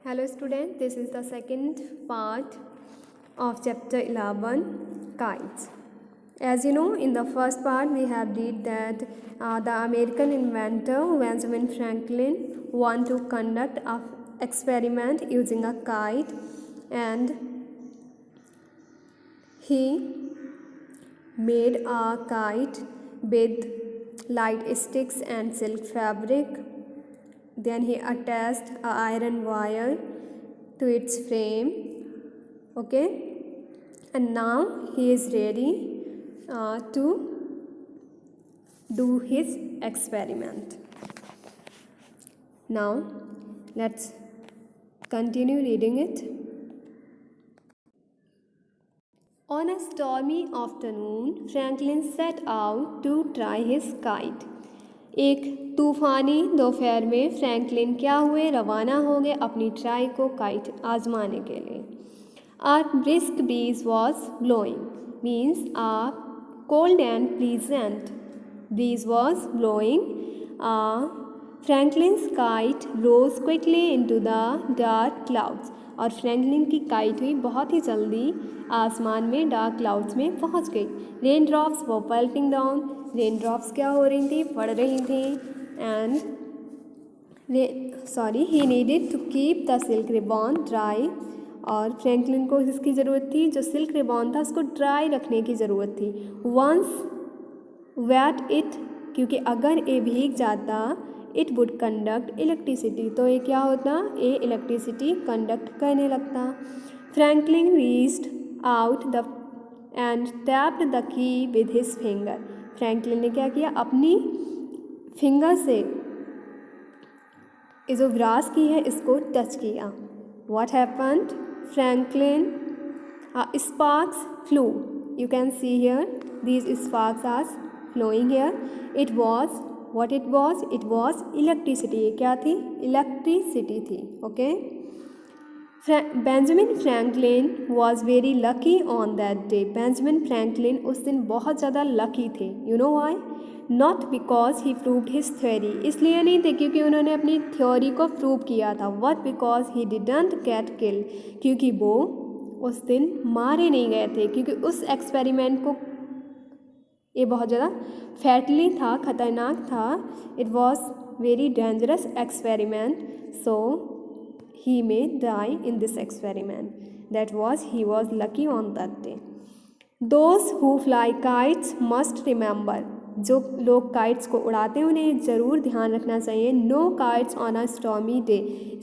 Hello student, this is the second part of chapter 11, kites. As you know, in the first part we have read that the American inventor Benjamin Franklin wanted to conduct an experiment using a kite, and he made a kite with light sticks and silk fabric. Then he attached an iron wire to its frame. Okay, and now he is ready to do his experiment. Now let's continue reading it. On a stormy afternoon, Franklin set out to try his kite. एक तूफ़ानी दोपहर में Franklin क्या हुए, रवाना हो गए अपनी try को काइट आजमाने के लिए. A brisk breeze was blowing, means a cold and pleasant breeze was blowing. Franklin's kite rose quickly into the dark clouds. और फ्रैंकलिन की काइट हुई बहुत ही जल्दी आसमान में डार्क क्लाउड्स में पहुंच गई. रेन ड्रॉप्स वो पल्टिंग डाउन, रेन ड्रॉप्स क्या हो रही थी, पड़ रही थी. And he needed to keep the silk ribbon dry. और फ्रैंकलिन को इसकी ज़रूरत थी, जो सिल्क रिबॉन था उसको ड्राई रखने की ज़रूरत थी. वंस वेट इट, क्योंकि अगर ये भीग जाता, इट वुड कंडक्ट इलेक्ट्रिसिटी, तो ये क्या होता, ये इलेक्ट्रिसिटी कंडक्ट करने लगता. Franklin reached out the end tapped the key with his finger. Franklin ने क्या किया, अपनी फिंगर से ये जो ब्रास की है इसको टच किया. What happened, Franklin sparks flew. You can see here these sparks are flowing here. It was what it was electricity. ये क्या थी, इलेक्ट्रिसिटी थी. Okay. Benjamin Franklin was very lucky on that day. Benjamin Franklin उस दिन बहुत ज़्यादा lucky थे. You know why, not because he proved his theory, इसलिए नहीं थे क्योंकि उन्होंने अपनी थ्योरी को प्रूव किया था. What, because he didn't get kill, क्योंकि वो उस दिन मारे नहीं गए थे, क्योंकि उस एक्सपेरिमेंट को ये बहुत ज़्यादा फैटली था, ख़तरनाक था. It was very dangerous experiment, so he may die in this experiment. That was, he was lucky on that day. Those who fly kites must remember, जो लोग काइट्स को उड़ाते हैं उन्हें ज़रूर ध्यान रखना चाहिए. No kites on a stormy day.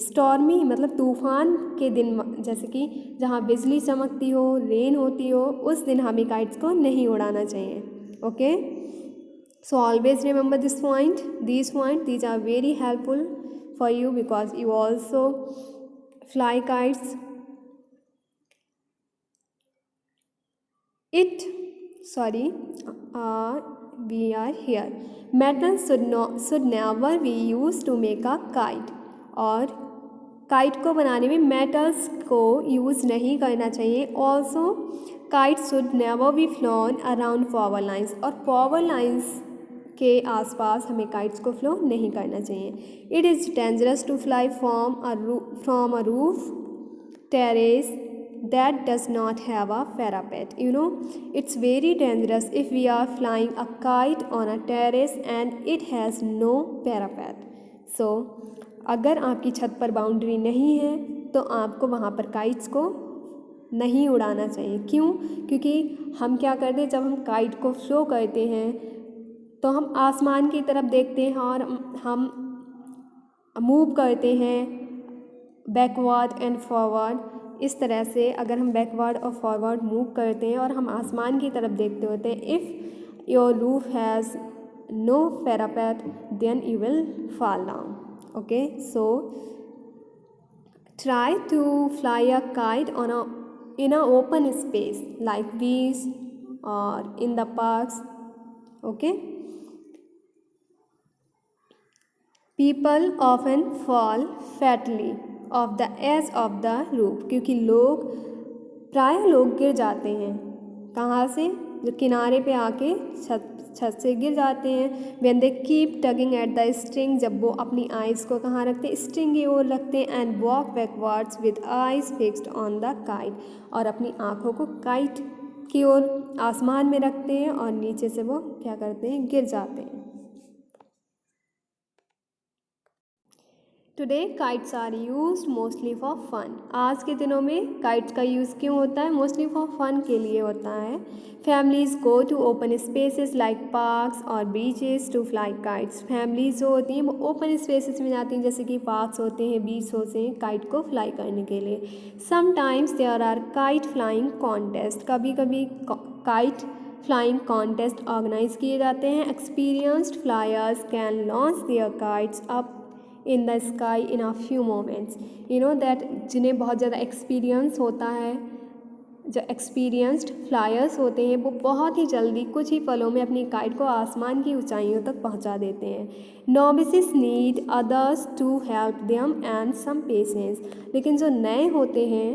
Stormy मतलब तूफ़ान के दिन, जैसे कि जहाँ बिजली चमकती हो, रेन होती हो, उस दिन हमें काइट्स को नहीं उड़ाना चाहिए. Okay, so always remember this point. These are very helpful for you because you also fly kites. We are here. Metal should never be used to make a kite. और काइट को बनाने में metals को use नहीं करना चाहिए. Also kite should never be flown around power lines, और power lines के आसपास हमें काइट्स को फ्लो नहीं करना चाहिए. It is dangerous to fly from a roof terrace that does not have a parapet. You know, it's very dangerous if we are flying a kite on a terrace and it has no parapet. सो अगर आपकी छत पर boundary नहीं है तो आपको वहाँ पर काइट्स को नहीं उड़ाना चाहिए. क्यों, क्योंकि हम क्या करते हैं, जब हम काइट को फ्लो करते हैं तो हम आसमान की तरफ देखते हैं और हम मूव करते हैं बैकवर्ड एंड फॉरवर्ड. इस तरह से अगर हम बैकवर्ड और फॉरवर्ड मूव करते हैं और हम आसमान की तरफ देखते होते हैं, if your roof has no parapet then you will fall down. Okay, so try to fly a kite in a open space like trees or in the parks. Okay. People often fall fatally off the edge of the roof, क्योंकि प्राय लोग गिर जाते हैं. कहाँ से, जो किनारे पे आके छत से गिर जाते हैं। When they keep tugging at the string, जब वो अपनी आइज़ को कहाँ रखते हैं, स्ट्रिंग की ओर रखते हैं। And walk backwards with eyes fixed on the kite, और अपनी आँखों को काइट की ओर आसमान में रखते हैं और नीचे से वो क्या करते हैं, गिर जाते हैं। Today kites are used mostly for fun. आज के दिनों में काइट्स का यूज़ क्यों होता है, मोस्टली फॉर फन के लिए होता है। Families go to open spaces like parks और beaches to fly kites. Families जो होती हैं वो ओपन स्पेसेस में जाती हैं, जैसे कि पार्क्स होते हैं, बीच होते हैं, काइट को फ्लाई करने के लिए। Sometimes there are kite flying contest, कभी कभी काइट फ्लाइंग कॉन्टेस्ट ऑर्गेनाइज किए जाते हैं। Experienced flyers can launch their kites up in the sky in a few moments. You know that, जिन्हें बहुत ज़्यादा एक्सपीरियंस होता है, जो एक्सपीरियंस्ड फ्लायर्स होते हैं, वो बहुत ही जल्दी कुछ ही पलों में अपनी काइट को आसमान की ऊंचाइयों तक पहुंचा देते हैं। Novices need others to help them and some patience. लेकिन जो नए होते हैं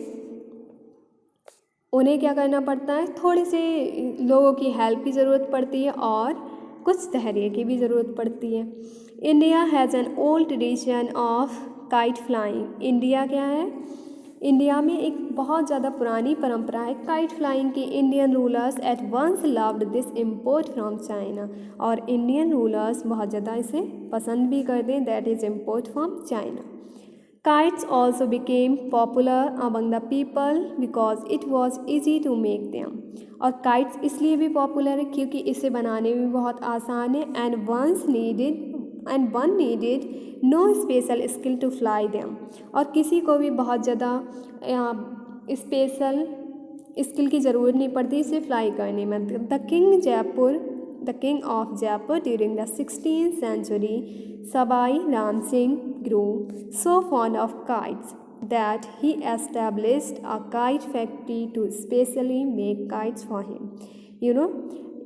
उन्हें क्या करना पड़ता है, थोड़े से लोगों की हेल्प की ज़रूरत पड़ती है और कुछ धैर्य की भी ज़रूरत पड़ती है। India has an old tradition of kite flying. India क्या है, इंडिया में एक बहुत ज़्यादा पुरानी परंपरा है काइट फ्लाइंग की। Indian rulers at once loved this import from China, और इंडियन रूलर्स बहुत ज़्यादा इसे पसंद भी करते हैं, that is import from China. Kites also became popular among the people because it was easy to make them. और kites इसलिए भी पॉपुलर है क्योंकि इसे बनाने में बहुत आसान है। and one needed no special skill to fly them. और किसी को भी बहुत ज़्यादा स्पेशल स्किल की ज़रूरत नहीं पड़ती इसे फ्लाई करने में। The king of Jaipur during the 16th century, Sabai Ram Singh, grew so fond of kites that he established a kite factory to specially make kites for him. You know,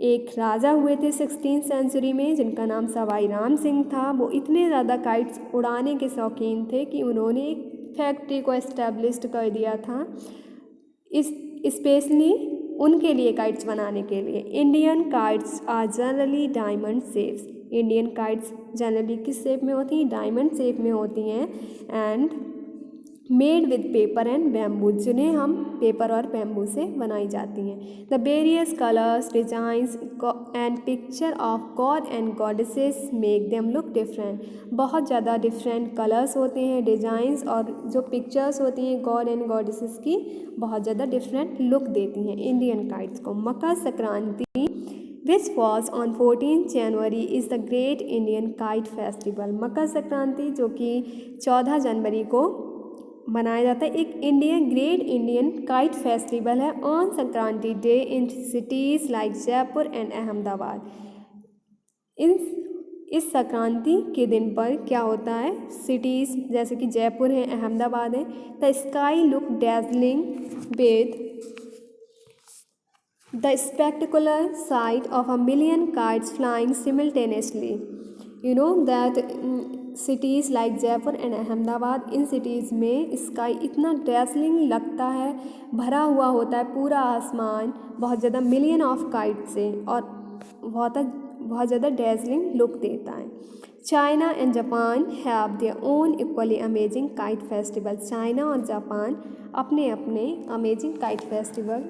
एक राजा हुए थे 16th century में जिनका नाम सवाई राम सिंह था। वो इतने ज़्यादा काइट्स उड़ाने के शौकीन थे कि उन्होंने एक फैक्ट्री को एस्टेब्लिश कर दिया था इस स्पेशली उनके लिए काइट्स बनाने के लिए। Indian kites are generally diamond shapes. Indian kites generally किस शेप में होती हैं, डायमंड शेप में होती हैं। And made with paper and bamboo, जिन्हें हम पेपर और बैम्बू से बनाई जाती हैं। The various colours, designs and picture of god and goddesses make them look different. बहुत ज़्यादा डिफरेंट कलर्स होते हैं, डिज़ाइंस और जो पिक्चर्स होती हैं गॉड एंड गॉडेसेस की, बहुत ज़्यादा डिफरेंट लुक देती हैं इंडियन काइट्स को। Makar Sankranti which was on 14 January is the great Indian kite festival. Makar Sankranti जो कि 14 जनवरी को मनाया जाता है, एक ग्रेट इंडियन काइट फेस्टिवल है on Sankranti day in cities like Jaipur and Ahmedabad. इस संक्रांति के दिन पर क्या होता है, सिटीज़ जैसे कि जयपुर है, अहमदाबाद है। The sky look dazzling with the spectacular site of a million kites flying simultaneously. You know that cities like Jaipur and Ahmedabad, in cities में स्काई इतना डेजलिंग लगता है, भरा हुआ होता है पूरा आसमान बहुत ज़्यादा मिलियन ऑफ काइट से, और बहुत ज़्यादा डेजलिंग लुक देता है। China and Japan have their own equally amazing kite festival. China और जापान अपने अपने अमेजिंग काइट फेस्टिवल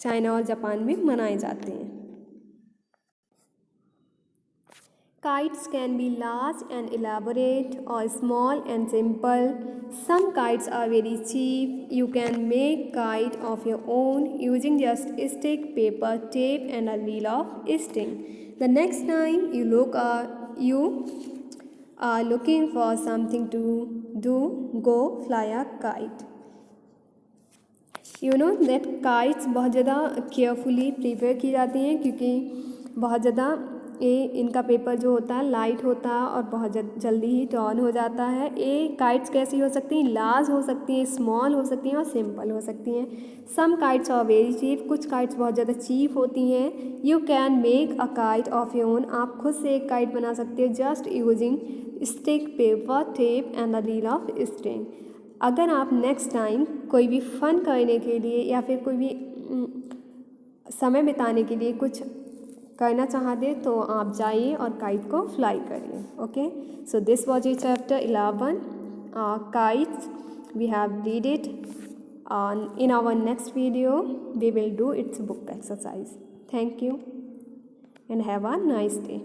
चाइना और जापान में मनाए जाते हैं। Kites can be large and elaborate or small and simple. Some kites are very cheap. You can make kite of your own using just stick, paper, tape and a reel of string. The next time you are looking for something to do, go fly a kite. You know that kites बहुत ज़्यादा carefully prepare की जाती हैं क्योंकि बहुत ज़्यादा इनका paper जो होता है लाइट होता है और बहुत जल्दी ही टर्न हो जाता है। ये काइट्स कैसी हो सकती हैं, लार्ज हो सकती हैं, स्मॉल हो सकती हैं और सिंपल हो सकती हैं। सम काइट्स आर वेरी चीप, कुछ काइट्स बहुत ज़्यादा चीप होती हैं। You can make a kite of your own, आप खुद से एक काइट बना सकते हो just using stick, paper, tape and a reel of string. अगर आप नेक्स्ट टाइम कोई भी फ़न करने के लिए या फिर कोई भी समय बिताने के लिए कुछ करना चाहते तो आप जाइए और काइट को फ्लाई करिए. Okay, so this was a chapter 11 kites. We have read it. In our next video we will do its book exercise. Thank you and have a nice day.